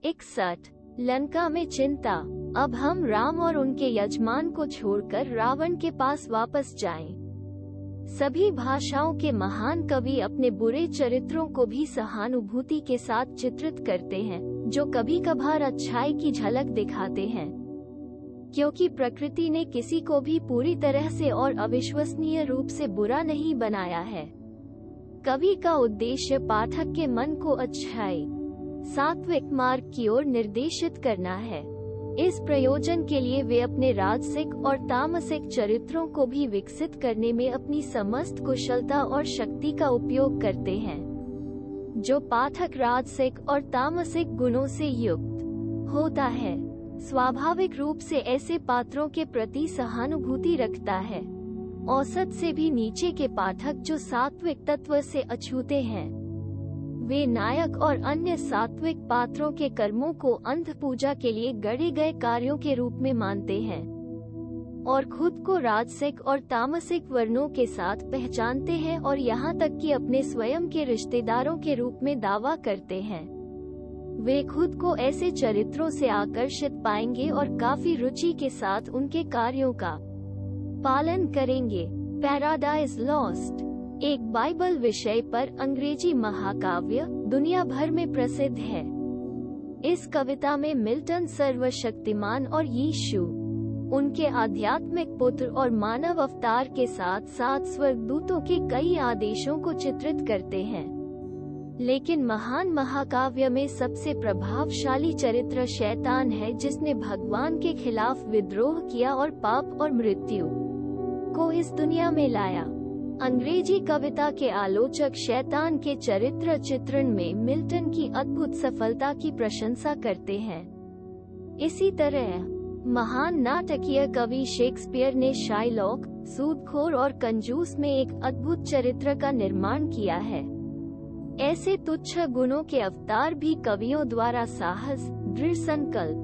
61 लंका में चिंता। अब हम राम और उनके यजमान को छोड़कर रावण के पास वापस जाएं। सभी भाषाओं के महान कवि अपने बुरे चरित्रों को भी सहानुभूति के साथ चित्रित करते हैं, जो कभी कभार अच्छाई की झलक दिखाते हैं। क्योंकि प्रकृति ने किसी को भी पूरी तरह से और अविश्वसनीय रूप से बुरा नहीं बनाया है। कवि का उद्देश्य पाठक के मन को अच्छाई, सात्विक मार्ग की ओर निर्देशित करना है। इस प्रयोजन के लिए वे अपने राजसिक और तामसिक चरित्रों को भी विकसित करने में अपनी समस्त कुशलता और शक्ति का उपयोग करते हैं। जो पाठक राजसिक और तामसिक गुणों से युक्त होता है, स्वाभाविक रूप से ऐसे पात्रों के प्रति सहानुभूति रखता है। औसत से भी नीचे के पाठक जो सात्विक तत्व से अछूते हैं, वे नायक और अन्य सात्विक पात्रों के कर्मों को अंध पूजा के लिए गढ़े गए कार्यों के रूप में मानते हैं और खुद को राजसिक और तामसिक वर्णों के साथ पहचानते हैं और यहाँ तक कि अपने स्वयं के रिश्तेदारों के रूप में दावा करते हैं। वे खुद को ऐसे चरित्रों से आकर्षित पाएंगे और काफी रुचि के साथ उनके कार्यों का पालन करेंगे। पैराडाइज लॉस्ट एक बाइबल विषय पर अंग्रेजी महाकाव्य दुनिया भर में प्रसिद्ध है। इस कविता में मिल्टन सर्वशक्तिमान और यीशु उनके आध्यात्मिक पुत्र और मानव अवतार के साथ साथ स्वर्गदूतों के कई आदेशों को चित्रित करते हैं। लेकिन महान महाकाव्य में सबसे प्रभावशाली चरित्र शैतान है, जिसने भगवान के खिलाफ विद्रोह किया और पाप और मृत्यु को इस दुनिया में लाया। अंग्रेजी कविता के आलोचक शैतान के चरित्र चित्रण में मिल्टन की अद्भुत सफलता की प्रशंसा करते हैं। इसी तरह महान नाटकीय कवि शेक्सपियर ने शाइलॉक, सूदखोर और कंजूस में एक अद्भुत चरित्र का निर्माण किया है। ऐसे तुच्छ गुणों के अवतार भी कवियों द्वारा साहस, दृढ़ संकल्प,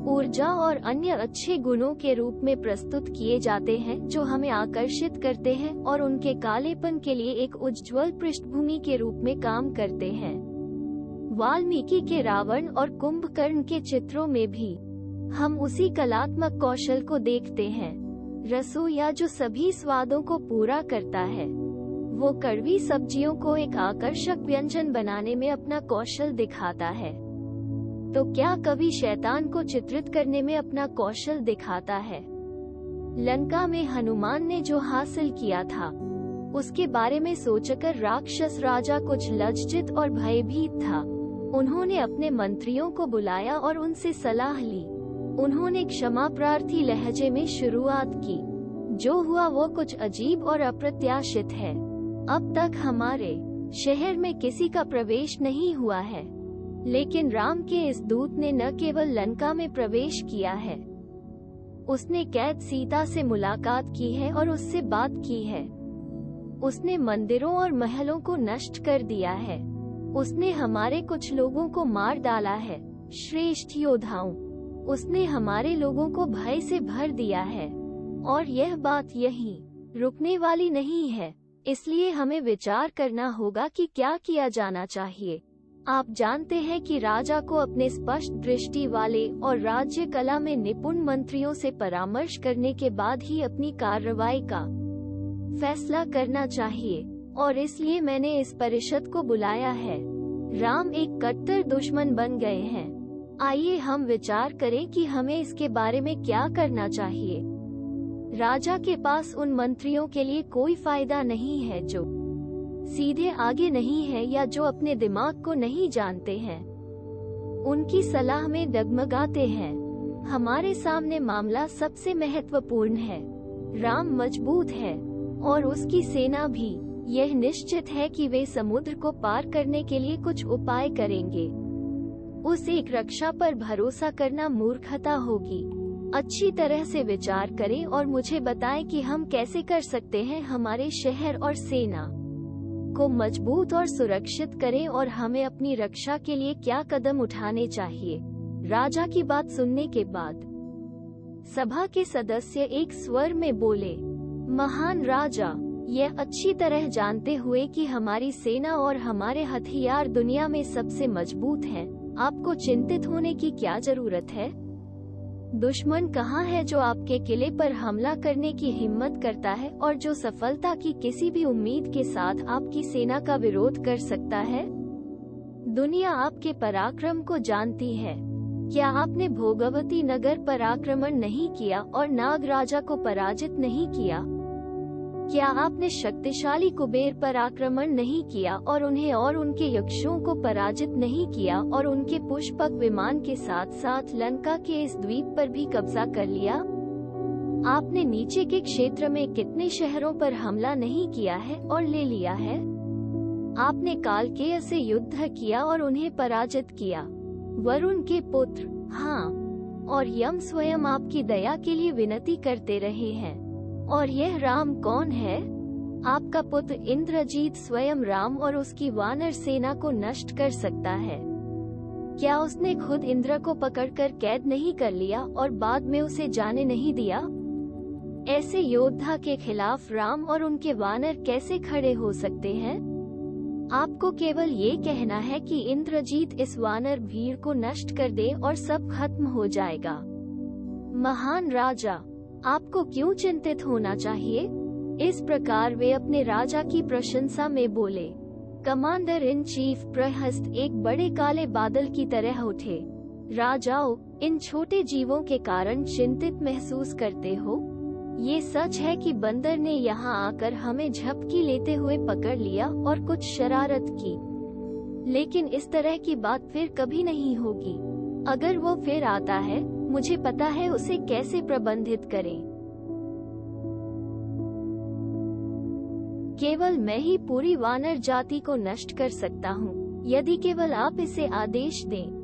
ऊर्जा और अन्य अच्छे गुणों के रूप में प्रस्तुत किए जाते हैं, जो हमें आकर्षित करते हैं और उनके कालेपन के लिए एक उज्ज्वल पृष्ठभूमि के रूप में काम करते हैं। वाल्मीकि के रावण और कुंभकर्ण के चित्रों में भी हम उसी कलात्मक कौशल को देखते हैं। रसोइया जो सभी स्वादों को पूरा करता है, वो कड़वी सब्जियों को एक आकर्षक व्यंजन बनाने में अपना कौशल दिखाता है। तो क्या कवि शैतान को चित्रित करने में अपना कौशल दिखाता है? लंका में हनुमान ने जो हासिल किया था, उसके बारे में सोचकर राक्षस राजा कुछ लज्जित और भयभीत था। उन्होंने अपने मंत्रियों को बुलाया और उनसे सलाह ली। उन्होंने क्षमा प्रार्थी लहजे में शुरुआत की। जो हुआ वो कुछ अजीब और अप्रत्याशित है। अब तक हमारे शहर में किसी का प्रवेश नहीं हुआ है, लेकिन राम के इस दूत ने न केवल लंका में प्रवेश किया है, उसने कैद सीता से मुलाकात की है और उससे बात की है। उसने मंदिरों और महलों को नष्ट कर दिया है। उसने हमारे कुछ लोगों को मार डाला है, श्रेष्ठ योद्धाओं। उसने हमारे लोगों को भय से भर दिया है और यह बात यहीं रुकने वाली नहीं है। इसलिए हमें विचार करना होगा कि क्या किया जाना चाहिए। आप जानते हैं कि राजा को अपने स्पष्ट दृष्टि वाले और राज्य कला में निपुण मंत्रियों से परामर्श करने के बाद ही अपनी कार्रवाई का फैसला करना चाहिए, और इसलिए मैंने इस परिषद को बुलाया है। राम एक कट्टर दुश्मन बन गए हैं। आइए हम विचार करें कि हमें इसके बारे में क्या करना चाहिए। राजा के पास उन मंत्रियों के लिए कोई फायदा नहीं है जो सीधे आगे नहीं है या जो अपने दिमाग को नहीं जानते हैं, उनकी सलाह में डगमगाते हैं। हमारे सामने मामला सबसे महत्वपूर्ण है। राम मजबूत है और उसकी सेना भी। यह निश्चित है कि वे समुद्र को पार करने के लिए कुछ उपाय करेंगे। उस एक रक्षा पर भरोसा करना मूर्खता होगी। अच्छी तरह से विचार करें और मुझे बताएं कि हम कैसे कर सकते हैं हमारे शहर और सेना को मजबूत और सुरक्षित करें, और हमें अपनी रक्षा के लिए क्या कदम उठाने चाहिए। राजा की बात सुनने के बाद सभा के सदस्य एक स्वर में बोले, महान राजा, यह अच्छी तरह जानते हुए कि हमारी सेना और हमारे हथियार दुनिया में सबसे मजबूत हैं, आपको चिंतित होने की क्या जरूरत है? दुश्मन कहाँ है जो आपके किले पर हमला करने की हिम्मत करता है और जो सफलता की किसी भी उम्मीद के साथ आपकी सेना का विरोध कर सकता है? दुनिया आपके पराक्रम को जानती है। क्या आपने भोगवती नगर पर आक्रमण नहीं किया और नाग राजा को पराजित नहीं किया? क्या आपने शक्तिशाली कुबेर पर आक्रमण नहीं किया और उन्हें और उनके यक्षों को पराजित नहीं किया और उनके पुष्पक विमान के साथ साथ लंका के इस द्वीप पर भी कब्जा कर लिया? आपने नीचे के क्षेत्र में कितने शहरों पर हमला नहीं किया है और ले लिया है? आपने कालकेय से युद्ध किया और उन्हें पराजित किया। वरुण के पुत्र, हाँ, और यम स्वयं आपकी दया के लिए विनती करते रहे हैं। और यह राम कौन है? आपका पुत्र इंद्रजीत स्वयं राम और उसकी वानर सेना को नष्ट कर सकता है। क्या उसने खुद इंद्र को पकड़कर कैद नहीं कर लिया और बाद में उसे जाने नहीं दिया? ऐसे योद्धा के खिलाफ राम और उनके वानर कैसे खड़े हो सकते हैं? आपको केवल ये कहना है कि इंद्रजीत इस वानर भीड़ को नष्ट कर दे और सब खत्म हो जाएगा। महान राजा, आपको क्यों चिंतित होना चाहिए? इस प्रकार वे अपने राजा की प्रशंसा में बोले। कमांडर इन चीफ प्रहस्त एक बड़े काले बादल की तरह उठे। राजाओं, इन छोटे जीवों के कारण चिंतित महसूस करते हो? ये सच है कि बंदर ने यहाँ आकर हमें झपकी लेते हुए पकड़ लिया और कुछ शरारत की, लेकिन इस तरह की बात फिर कभी नहीं होगी। अगर वो फिर आता है, मुझे पता है उसे कैसे प्रबंधित करें। केवल मैं ही पूरी वानर जाति को नष्ट कर सकता हूँ, यदि केवल आप इसे आदेश दें।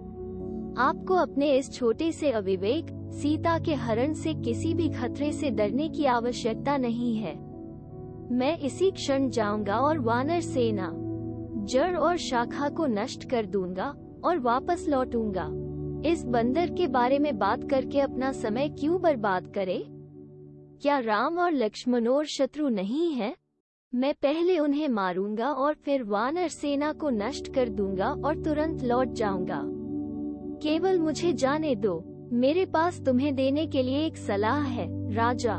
आपको अपने इस छोटे से अविवेक सीता के हरण से किसी भी खतरे से डरने की आवश्यकता नहीं है। मैं इसी क्षण जाऊंगा और वानर सेना, जड़ और शाखा को नष्ट कर दूंगा और वापस लौटूंगा। इस बंदर के बारे में बात करके अपना समय क्यों बर्बाद करे? क्या राम और लक्ष्मण और शत्रु नहीं है? मैं पहले उन्हें मारूंगा और फिर वानर सेना को नष्ट कर दूंगा और तुरंत लौट जाऊंगा। केवल मुझे जाने दो। मेरे पास तुम्हें देने के लिए एक सलाह है, राजा।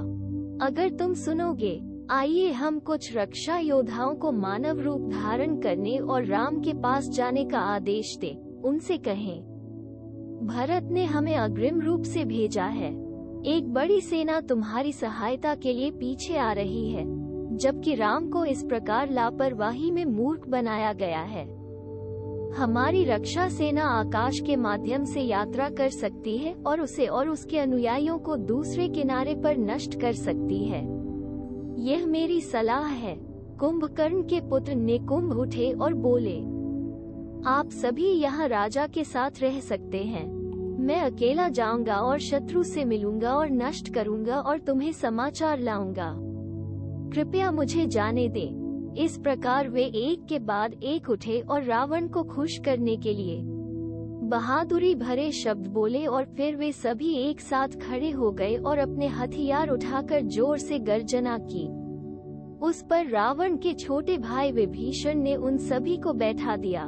अगर तुम सुनोगे, आइए हम कुछ रक्षा योद्धाओं को मानव रूप धारण करने और राम के पास जाने का आदेश दें। उनसे कहें, भरत ने हमें अग्रिम रूप से भेजा है। एक बड़ी सेना तुम्हारी सहायता के लिए पीछे आ रही है, जबकि राम को इस प्रकार लापरवाही में मूर्ख बनाया गया है। हमारी रक्षा सेना आकाश के माध्यम से यात्रा कर सकती है और उसे और उसके अनुयायियों को दूसरे किनारे पर नष्ट कर सकती है। यह मेरी सलाह है। कुंभकर्ण के पुत्र निकुंभ उठे और बोले, आप सभी यहाँ राजा के साथ रह सकते हैं। मैं अकेला जाऊंगा और शत्रु से मिलूंगा और नष्ट करूंगा और तुम्हें समाचार लाऊंगा। कृपया मुझे जाने दें। इस प्रकार वे एक के बाद एक उठे और रावण को खुश करने के लिए बहादुरी भरे शब्द बोले और फिर वे सभी एक साथ खड़े हो गए और अपने हथियार उठाकर जोर से गर्जना की। उस पर रावण के छोटे भाई विभीषण ने उन सभी को बैठा दिया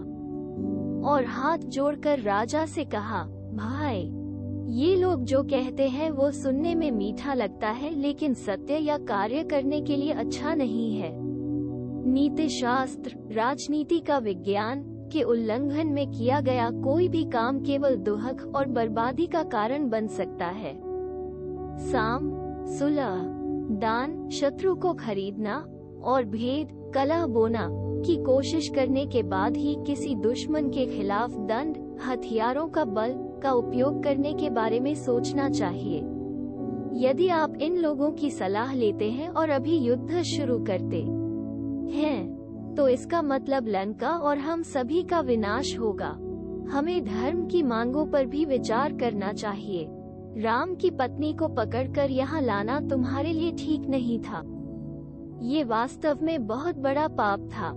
और हाथ जोड़कर राजा से कहा, भाई, ये लोग जो कहते हैं वो सुनने में मीठा लगता है, लेकिन सत्य या कार्य करने के लिए अच्छा नहीं है। नीति शास्त्र, राजनीति का विज्ञान के उल्लंघन में किया गया कोई भी काम केवल दुहक और बर्बादी का कारण बन सकता है। साम, सुलह, दान, शत्रु को खरीदना और भेद, कलह बोना की कोशिश करने के बाद ही किसी दुश्मन के खिलाफ दंड, हथियारों का बल का उपयोग करने के बारे में सोचना चाहिए। यदि आप इन लोगों की सलाह लेते हैं और अभी युद्ध शुरू करते हैं, तो इसका मतलब लंका और हम सभी का विनाश होगा। हमें धर्म की मांगों पर भी विचार करना चाहिए। राम की पत्नी को पकड़कर यहाँ लाना तुम्हारे लिए ठीक नहीं था। ये वास्तव में बहुत बड़ा पाप था।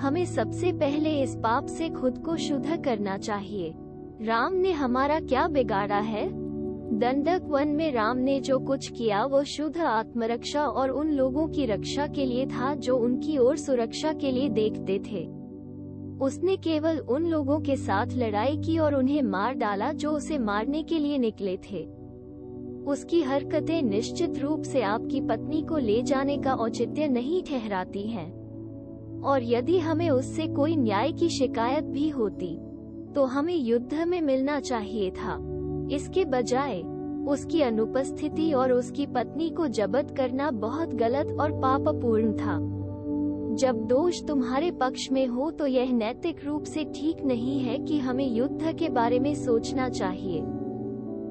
हमें सबसे पहले इस पाप से खुद को शुद्ध करना चाहिए। राम ने हमारा क्या बिगाड़ा है? दंडक वन में राम ने जो कुछ किया वो शुद्ध आत्मरक्षा और उन लोगों की रक्षा के लिए था जो उनकी ओर सुरक्षा के लिए देखते थे। उसने केवल उन लोगों के साथ लड़ाई की और उन्हें मार डाला जो उसे मारने के लिए निकले थे। उसकी हरकतें निश्चित रूप से आपकी पत्नी को ले जाने का औचित्य नहीं ठहराती हैं। और यदि हमें उससे कोई न्याय की शिकायत भी होती तो हमें युद्ध में मिलना चाहिए था। इसके बजाय उसकी अनुपस्थिति और उसकी पत्नी को जब्त करना बहुत गलत और पापपूर्ण था। जब दोष तुम्हारे पक्ष में हो तो यह नैतिक रूप से ठीक नहीं है कि हमें युद्ध के बारे में सोचना चाहिए।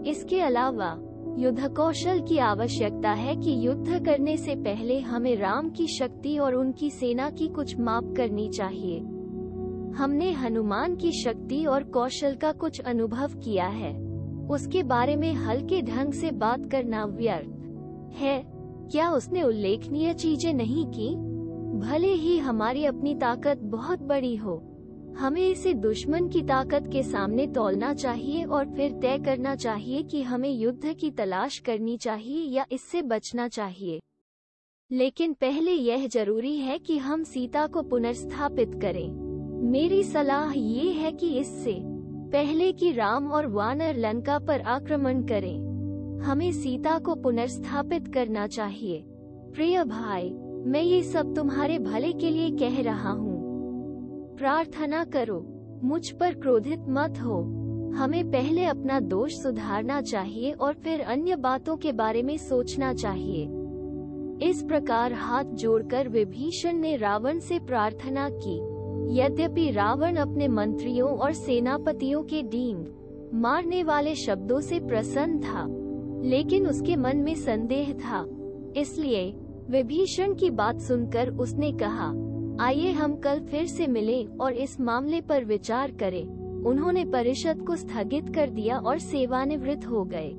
इसके अलावा युद्ध कौशल की आवश्यकता है कि युद्ध करने से पहले हमें राम की शक्ति और उनकी सेना की कुछ माप करनी चाहिए। हमने हनुमान की शक्ति और कौशल का कुछ अनुभव किया है, उसके बारे में हल्के ढंग से बात करना व्यर्थ है। क्या उसने उल्लेखनीय चीजें नहीं की? भले ही हमारी अपनी ताकत बहुत बड़ी हो, हमें इसे दुश्मन की ताकत के सामने तौलना चाहिए और फिर तय करना चाहिए कि हमें युद्ध की तलाश करनी चाहिए या इससे बचना चाहिए। लेकिन पहले यह जरूरी है कि हम सीता को पुनर्स्थापित करें। मेरी सलाह ये है कि इससे पहले कि राम और वानर लंका पर आक्रमण करें, हमें सीता को पुनर्स्थापित करना चाहिए। प्रिय भाई, मैं ये सब तुम्हारे भले के लिए कह रहा हूँ। प्रार्थना करो, मुझ पर क्रोधित मत हो। हमें पहले अपना दोष सुधारना चाहिए और फिर अन्य बातों के बारे में सोचना चाहिए। इस प्रकार हाथ जोड़कर विभीषण ने रावण से प्रार्थना की। यद्यपि रावण अपने मंत्रियों और सेनापतियों के डींग मारने वाले शब्दों से प्रसन्न था, लेकिन उसके मन में संदेह था। इसलिए विभीषण की बात सुनकर उसने कहा, आइए हम कल फिर से मिलें और इस मामले पर विचार करें। उन्होंने परिषद को स्थगित कर दिया और सेवानिवृत्त हो गए।